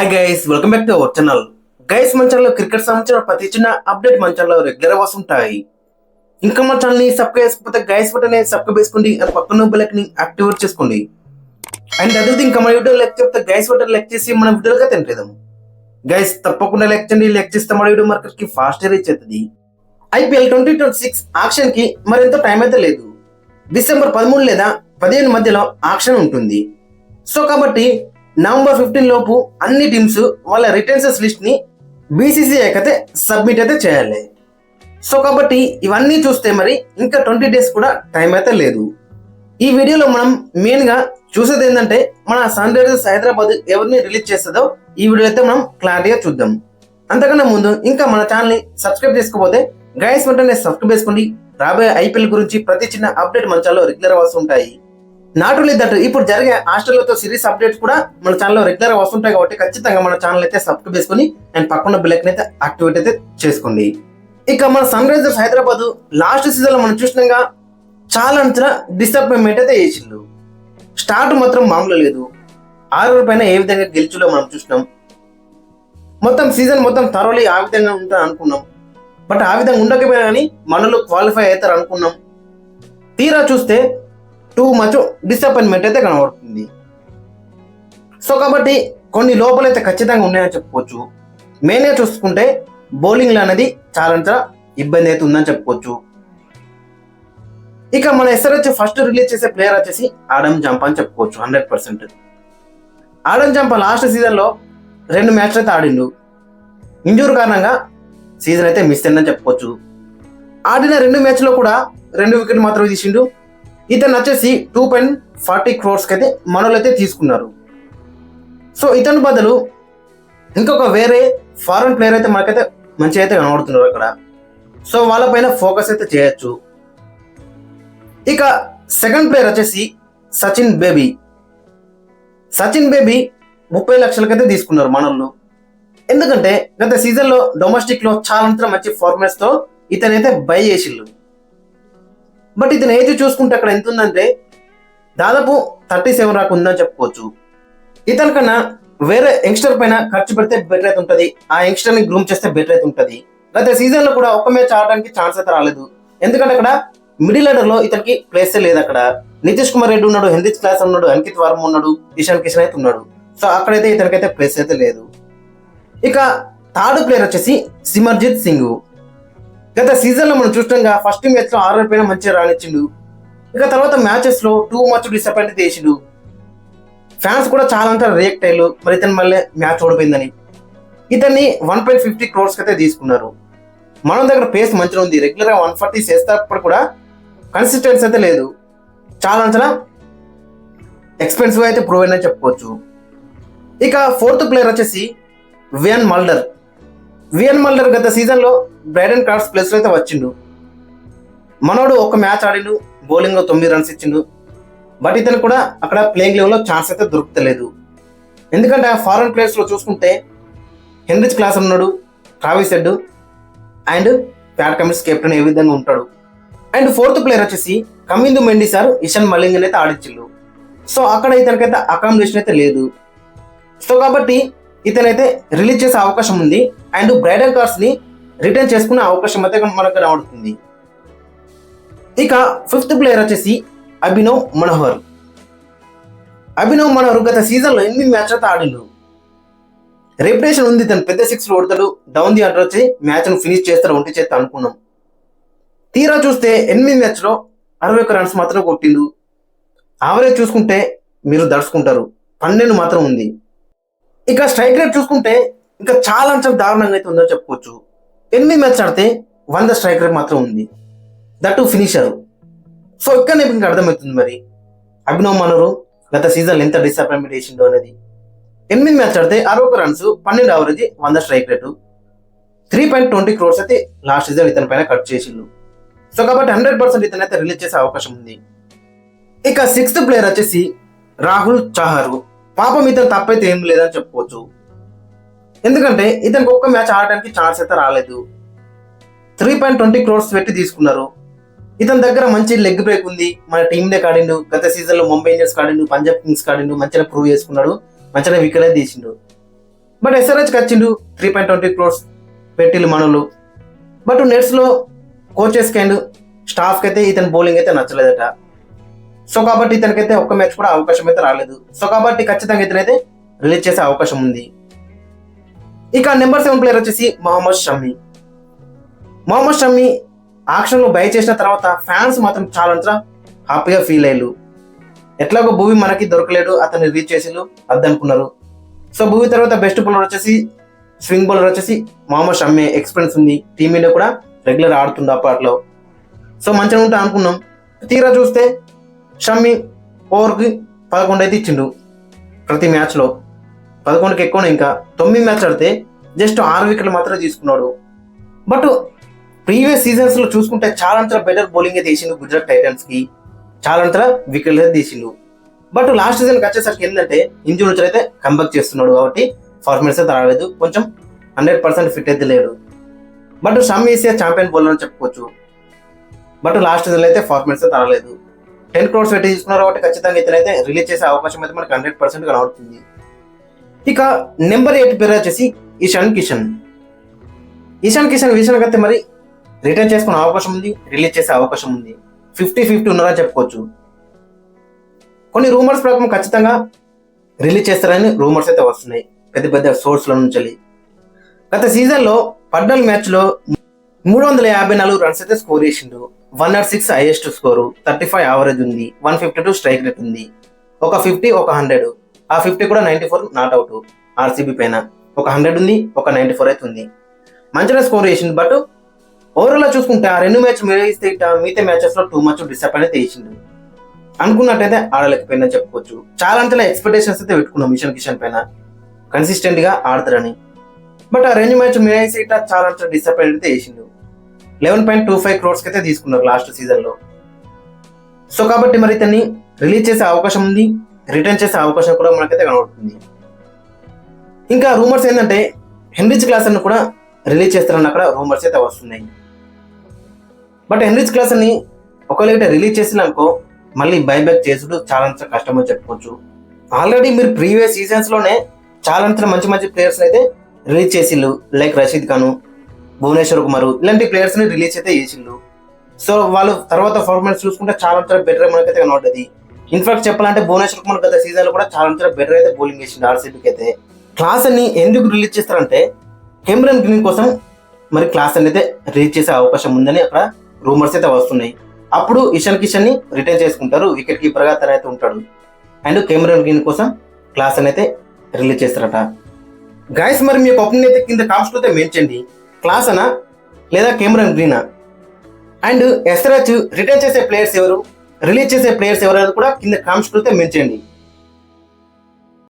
Hi guys, welcome back to our channel. Guys, మన ఛానల్లో cricket సంబంధించిన ప్రతి చిన్న అప్డేట్ మన ఛానల్లో రెగ్యులర్ వస్తుంటాయి. ఇంకా మన ఛానల్ని సబ్స్క్రైబ్ చేసుకోకపోతే గైస్ బటన్ సబ్స్క్రైబ్ చేసుకోండి, పక్కన బెల్ ఐకాన్ ని యాక్టివేట్ చేసుకోండి. అండ్ అదే ఇంకా మన వీడియో లైక్ చెప్తే గైస్ బటన్ లైక్ చేసి మన వీడియోగా తింటేదాం. గైస్ తప్పకుండా లైక్ చేయండి, లైక్ చేస్తే మన వీడియో మార్కెట్ కి ఫాస్ట్ రీచ్ అవుతుంది. ఐపీఎల్ 2026 ఆక్షన్ కి మరింత టైం అయితే లేదు. డిసెంబర్ 13 లేదా 15 మధ్యలో ఆక్షన్ ఉంటుంది. సో కాబట్టి నవంబర్ 15 లోపు అన్ని టీమ్స్ వాళ్ళ రిటర్న్స్ లిస్ట్ ని బీసీసీఐ అయితే సబ్మిట్ అయితే చేయాలి. సో కాబట్టి ఇవన్నీ చూస్తే మరి ఇంకా 20 డేస్ కూడా టైం అయితే లేదు. ఈ వీడియోలో మనం మెయిన్ గా చూసేది ఏంటంటే మన సన్ రైజర్స్ హైదరాబాద్ ఎవరిని రిలీజ్ చేస్తుందో ఈ వీడియో అయితే మనం క్లారిటీగా చూద్దాం. అంతకన్నా ముందు ఇంకా మన ఛానల్ ని సబ్స్క్రైబ్ చేసుకోకపోతే గైస్ వెంటనే సబ్స్క్రైబ్ చేసుకోండి. రాబోయే ఐపీఎల్ గురించి ప్రతి చిన్న అప్డేట్ మన ఛానల్లో రెగ్యులర్ వస్తుంటాయి. నాట్ ఓన్లీ దట్, ఇప్పుడు జరిగే ఆస్ట్రేలియాతో సిరీస్ అప్డేట్స్ కూడా మన ఛానల్లో రెగ్యులర్ వస్తుంటాయి. కాబట్టి ఖచ్చితంగా మన ఛానల్ అయితే సబ్స్క్రైబ్ చేసుకుని అండ్ పక్కన బెల్ ఐకాన్ అయితే యాక్టివేట్ అయితే చేసుకోండి. ఇక మన Sunrisers Hyderabad last season లో మనం చూసినాగా చాలా డిసప్పాయింట్మెంట్ అయితే చేసిండు. స్టార్ట్ మాత్రం మామూలు లేదు. 6 పైన ఏ విధంగా గెలుచులో మనం చూసినాం. మొత్తం సీజన్ మొత్తం థరోలీ ఆ విధంగా ఉంటుంది అనుకున్నాం. బట్ ఆ విధంగా ఉండకపోయినా కానీ మనలో క్వాలిఫై అవుతారు అనుకున్నాం. తీరా చూస్తే టూ మచ్ డిసప్పాయింట్మెంట్ అయితే కనబడుతుంది. సో కాబట్టి కొన్ని లోపలైతే ఖచ్చితంగా ఉన్నాయని చెప్పుకోవచ్చు. మెయిన్గా చూసుకుంటే బౌలింగ్ అనేది చాలా ఇబ్బంది అయితే ఉందని చెప్పుకోవచ్చు. ఇక మన ఎస్ఆర్హెచ్ ఫస్ట్ రిలీజ్ చేసే ప్లేయర్ వచ్చేసి ఆడమ్ జంపా అని చెప్పుకోవచ్చు 100%. ఆడమ్ జంపా లాస్ట్ సీజన్ లో 2 మ్యాచ్లు అయితే ఆడిండు. ఇంజూర్ కారణంగా సీజన్ అయితే మిస్ అయిందని చెప్పుకోవచ్చు. ఆడిన 2 మ్యాచ్లో కూడా 2 వికెట్ మాత్రమే తీసిండు. ఇతను వచ్చేసి 2.40 crores అయితే మనోళ్ళు అయితే తీసుకున్నారు. సో ఇతని బదులు ఇంకొక వేరే ఫారెన్ ప్లేయర్ అయితే మనకైతే మంచిగా అయితే కనబడుతున్నారు అక్కడ. సో వాళ్ళపైన ఫోకస్ అయితే చేయొచ్చు. ఇక సెకండ్ ప్లేయర్ వచ్చేసి సచిన్ బేబీ 30 లక్షలకైతే తీసుకున్నారు మనోళ్ళు. ఎందుకంటే గత సీజన్లో డొమెస్టిక్ లో చాలా మంచి పర్ఫార్మెన్స్ తో ఇతనైతే బై చేసిళ్ళు. బట్ ఇతను ఏజ్ చూసుకుంటే అక్కడ ఎంత ఉందంటే దాదాపు 37 దాకా ఉందని చెప్పుకోవచ్చు. ఇతని కన్నా వేరే యంగ్స్టర్ పైన ఖర్చు పెడితే బెటర్ అయితే ఉంటుంది. ఆ యంగ్స్టర్ ని గ్రూమ్ చేస్తే బెటర్ అయితే ఉంటుంది. గత సీజన్ లో కూడా ఒక మ్యాచ్ ఆడడానికి ఛాన్స్ అయితే రాలేదు. ఎందుకంటే అక్కడ మిడిల్ ఆర్డర్ లో ఇతనికి ప్లేస్ లేదు. అక్కడ నితీష్ కుమార్ రెడ్డి ఉన్నాడు, హెన్రిచ్ క్లాస్ ఉన్నాడు, అంకిత్ వర్మ ఉన్నాడు, ఇషాన్ కిషన్ అయితే ఉన్నాడు. సో అక్కడైతే ఇతనికైతే ప్లేస్ అయితే లేదు. ఇక థర్డ్ ప్లేయర్ వచ్చేసి సిమర్జిత్ సింగ్. గత సీజన్ లో మనం చూసినాగా ఫస్ట్ మ్యాచ్ లో 6 పైన మంచిగా రానిచ్చిండు. ఇక తర్వాత మ్యాచెస్ లో టూ మచ్ డిసప్పాయింట్ చేసిండు. ఫ్యాన్స్ కూడా చాలా రియాక్ట్ అయ్యారు. మరి ఇతను మళ్ళీ మ్యాచ్ ఓడిపోయిందని ఇతన్ని 1.50 crores అయితే తీసుకున్నారు. మన దగ్గర పేస్ మంచిగా ఉంది. రెగ్యులర్ గా 140 చేసేటప్పుడు కూడా కన్సిస్టెన్సీ అయితే లేదు. చాలా ఎక్స్పెన్సివ్ అయితే ప్రూవ్ అయిందని చెప్పుకోవచ్చు. ఇక ఫోర్త్ ప్లేయర్ వచ్చేసి వియన్ మల్డర్ గత సీజన్ లో బ్రైడన్ కార్డ్స్ ప్లేస్ లో అయితే వచ్చిండు. మనోడు ఒక మ్యాచ్ ఆడిండు, బౌలింగ్ లో 9 runs ఇచ్చిండు. బట్ ఇతను కూడా అక్కడ ప్లేయింగ్ లెవెల్ లో ఛాన్స్ అయితే దొరుకుతలేదు. ఎందుకంటే ఆ ఫారెన్ ప్లేయర్స్ లో చూసుకుంటే హెన్రిచ్ క్లాస్ ఉన్నాడు, Travis Head and Pat Cummins captain ఏ విధంగా ఉంటాడు. అండ్ ఫోర్త్ ప్లేయర్ వచ్చేసి కమిందు మెండిసార్, ఇషాన్ మలింగ్ అయితే ఆడించిల్లు. సో అక్కడ ఇతనికైతే అకామిడేషన్ అయితే లేదు. సో కాబట్టి ఇతనైతే రిలీజ్ చేసే అవకాశం ఉంది. అండ్ బ్రైడన్ కార్డ్స్ ని రిటర్న్ చేసుకునే అవకాశం అయితే మనకు రావడుతుంది. ఇక ఫిఫ్త్ ప్లేయర్ వచ్చేసి అభినవ్ మనోహర్ గత సీజన్ లో 8 మ్యాచ్ అయితే ఆడిండు. రెప్యుటేషన్ ఉంది, తను పెద్ద 6 కొడతాడు, డౌన్ ది ఆర్డర్ వచ్చి మ్యాచ్ ను ఫినిష్ చేస్తాడు, ఒంటి చేస్తా అనుకున్నాం. తీరా చూస్తే 8 మ్యాచ్ లో 61 runs మాత్రం కొట్టిండు. యావరేజ్ చూసుకుంటే మీరు దడుచుకుంటారు, 12 మాత్రం ఉంది. ఇక స్ట్రైక్ రేట్ చూసుకుంటే ఇంకా చాలా దారుణంగా అయితే ఉందని చెప్పుకోవచ్చు. 8 మ్యాచ్ ఆడితే 100 స్ట్రైక్ రేట్ మాత్రం ఉంది, దట్టు ఫినిషర్. సో ఇక్కడ మీకు అర్థమవుతుంది మరి అభినవ్ మనోహర్ గత సీజన్ ఎంత డిసప్పాయింట్మెంట్ చేసిండో అనేది. 8 మ్యాచ్ ఆడితే 61 runs, 12 average, 100 strike rate, 3.20 crores అయితే లాస్ట్ సీజన్ ఇతని పైన ఖర్చు చేసిండు. సో కాబట్టి 100% ఇతనైతే రిలీజ్ చేసే అవకాశం ఉంది. ఇక 6th ప్లేయర్ వచ్చేసి రాహుల్ చహర్. పాపం ఇతను తప్పైతే ఏం లేదని చెప్పుకోవచ్చు. ఎందుకంటే ఇతనికి ఒక్క మ్యాచ్ ఆడడానికి ఛాన్స్ అయితే రాలేదు. 3.20 crores పెట్టి తీసుకున్నారు. ఇతని దగ్గర మంచి లెగ్ బ్రేక్ ఉంది. మన టీమ్ దే కాడిండు, గత సీజన్ లో ముంబై ఇండియన్స్ కాడిండు, పంజాబ్ కింగ్స్ కాడిండు, మంచిగా ప్రూవ్ చేసుకున్నాడు, మంచిగా వికెట్ తీసిండు. బట్ ఎస్ఆర్హెచ్కి వచ్చిండు 3.20 crores పెట్టిల్లు మనోళ్ళు. బట్ నెట్స్లో కోచెస్కి అండ్ స్టాఫ్కి అయితే ఇతని బౌలింగ్ అయితే నచ్చలేదట. సో కాబట్టి ఇతనికైతే ఒక్క మ్యాచ్ కూడా అవకాశం అయితే రాలేదు. సో కాబట్టి ఖచ్చితంగా ఇతనైతే రిలీజ్ చేసే అవకాశం ఉంది. ఇక నెంబర్ 7 ప్లేయర్ వచ్చేసి మొహమ్మద్ షమి. మొహమ్మద్ షమి ఆక్షన్లో బై చేసిన తర్వాత ఫ్యాన్స్ మాత్రం చాలా హ్యాపీగా ఫీల్ అయ్యారు. ఎట్లాగో భూమి మనకి దొరకలేడు, అతన్ని రీచ్ చేసిళ్ళు అద్దనుకున్నారు. సో భూమి తర్వాత బెస్ట్ బౌలర్ వచ్చేసి స్వింగ్ బౌలర్ వచ్చేసి మొహమ్మద్ షమి. ఎక్స్పీరియన్స్ ఉంది, టీమిండియా కూడా రెగ్యులర్ ఆడుతుంది అప్పట్లో. సో మంచిగా ఉంటా అనుకున్నాం. తీరా చూస్తే షమి ఓవర్కి 11 అయితే ఇచ్చిండు ప్రతి మ్యాచ్లో. 11కి ఎక్కువనే. ఇంకా 9 మ్యాచ్ ఆడితే జస్ట్ 6 వికెట్లు మాత్రమే తీసుకున్నాడు. బట్ ప్రీవియస్ సీజన్స్లో చూసుకుంటే చాలా బెటర్ బౌలింగ్ అయితే తీసిండు గుజరాత్ టైటన్స్కి. చాలా వికెట్లు అయితే తీసిండు. బట్ లాస్ట్ సీజన్కి వచ్చేసరికి ఏంటంటే ఇంజురీ నుంచి అయితే కంబ్యాక్ చేస్తున్నాడు కాబట్టి పర్ఫార్మెన్స్ అయితే రాలేదు. కొంచెం 100% ఫిట్ అయితే లేడు. But Shami EC champion bowler అని చెప్పుకోవచ్చు. బట్ లాస్ట్ సీజన్లో అయితే పర్ఫార్మెన్స్ అయితే రాలేదు. 10 crores పెట్టి తీసుకున్నారు కాబట్టి ఖచ్చితంగా ఇతనైతే రిలీజ్ చేసే అవకాశం అయితే మనకు 100% కనబడుతుంది. ఇక నెంబర్ 8 పేరు వచ్చేసి ఇషాన్ కిషన్. ఇషాన్ కిషన్ విషయానికి అయితే మరి రిటర్న్ చేసుకునే అవకాశం ఉంది, రిలీజ్ చేసే అవకాశం ఉంది. 50-50 ఉన్నారని చెప్పుకోవచ్చు. కొన్ని రూమర్స్ ప్రకారం ఖచ్చితంగా రిలీజ్ చేస్తారని రూమర్స్ అయితే వస్తున్నాయి పెద్ద పెద్ద సోర్స్ల నుంచి. గత సీజన్లో 14 మ్యాచ్లో 354 రన్స్ అయితే స్కోర్ చేసిండు. 106 హైయెస్ట్ స్కోరు, 35 యావరేజ్ ఉంది, 152 స్ట్రైక్ రేట్ ఉంది. ఒక 50 ఒక 100. ఆ 50 కూడా 94 నాట్ అవుట్ ఆర్సీబీ పైన. ఒక 100 ఉంది, ఒక 94 అయితే ఉంది. మంచిగా స్కోర్ చేసిండు. బట్ ఓవరాల్ చూసుకుంటే ఆ 2 మ్యాచ్ మిగతా మ్యాచెస్ లో టూ మచ్ డిసప్పాయింట్ అయితే చేసిండు. అనుకున్నట్టయితే ఆడలేకపోయిందని చెప్పుకోవచ్చు. చాలా ఎక్స్పెక్టేషన్స్ అయితే పెట్టుకున్నాం ఇషాన్ కిషన్ పైన, కన్సిస్టెంట్ గా ఆడతారని. బట్ ఆ 2 మ్యాచ్ మిగతా చాలా డిసప్పాయింట్ అయితే చేసిండు. 11.25 crores అయితే తీసుకున్నారు లాస్ట్ సీజన్ లో. సో కాబట్టి మరి ఇతన్ని రిలీజ్ చేసే అవకాశం ఉంది, రిటర్న్ చేసే అవకాశం కూడా మనకైతే కనబడుతుంది. ఇంకా రూమర్స్ ఏంటంటే హెన్రిచ్ క్లాసన్ కూడా రిలీజ్ చేస్తారని అక్కడ రూమర్స్ అయితే వస్తున్నాయి. బట్ హెన్రిచ్ క్లాసన్ ఒకవేళ రిలీజ్ చేసినాకో మళ్ళీ బైబ్యాక్ చేసుడు చాలా కష్టమని చెప్పుకోవచ్చు. ఆల్రెడీ మీరు ప్రీవియస్ సీజన్స్ లోనే చాలా మంచి ప్లేయర్స్ అయితే రిలీజ్ చేసిళ్ళు. లైక్ రషీద్ ఖాన్, భువనేశ్వర్ కుమార్ ఇలాంటి ప్లేయర్స్ ని రిలీజ్ అయితే చేసిండు. సో వాళ్ళు తర్వాత పర్ఫార్మెన్స్ చూసుకుంటే చాలా బెటర్ మనకైతే కనబడ్డది. ఇన్ఫాక్ట్ చెప్పాలంటే భువనేశ్వర్ కుమార్ గత సీజన్ లో కూడా చాలా బెటర్ అయితే బౌలింగ్ చేసిండు ఆర్సీబీకి అయితే. క్లాస్ అని ఎందుకు రిలీజ్ చేస్తారంటే కెమెరన్ గ్రీన్ కోసం మరి క్లాస్ అయితే రిలీజ్ చేసే అవకాశం ఉందని అక్కడ రూమర్స్ అయితే వస్తున్నాయి. అప్పుడు ఇషాన్ కిషన్ ని రిటైన్ చేసుకుంటారు, వికెట్ కీపర్ గా తనైతే ఉంటాడు. అండ్ కెమెరన్ గ్రీన్ కోసం క్లాస్ అయితే రిలీజ్ చేస్తారట. గైస్ మరి మీ ఒపీనియన్ అయితే కింద కామెంట్స్ అయితే మెన్షన్ చేయండి. క్లాస్ అనా లేదా కెమెరన్ గ్రీనా? అండ్ ఎస్ఆర్హెచ్ రిటైన్ చేసే ప్లేయర్స్ ఎవరు, రిలీజ్ చేసే ప్లేయర్స్ ఎవరు కూడా కింద కామెంట్స్ అయితే మెన్షన్ చేయండి.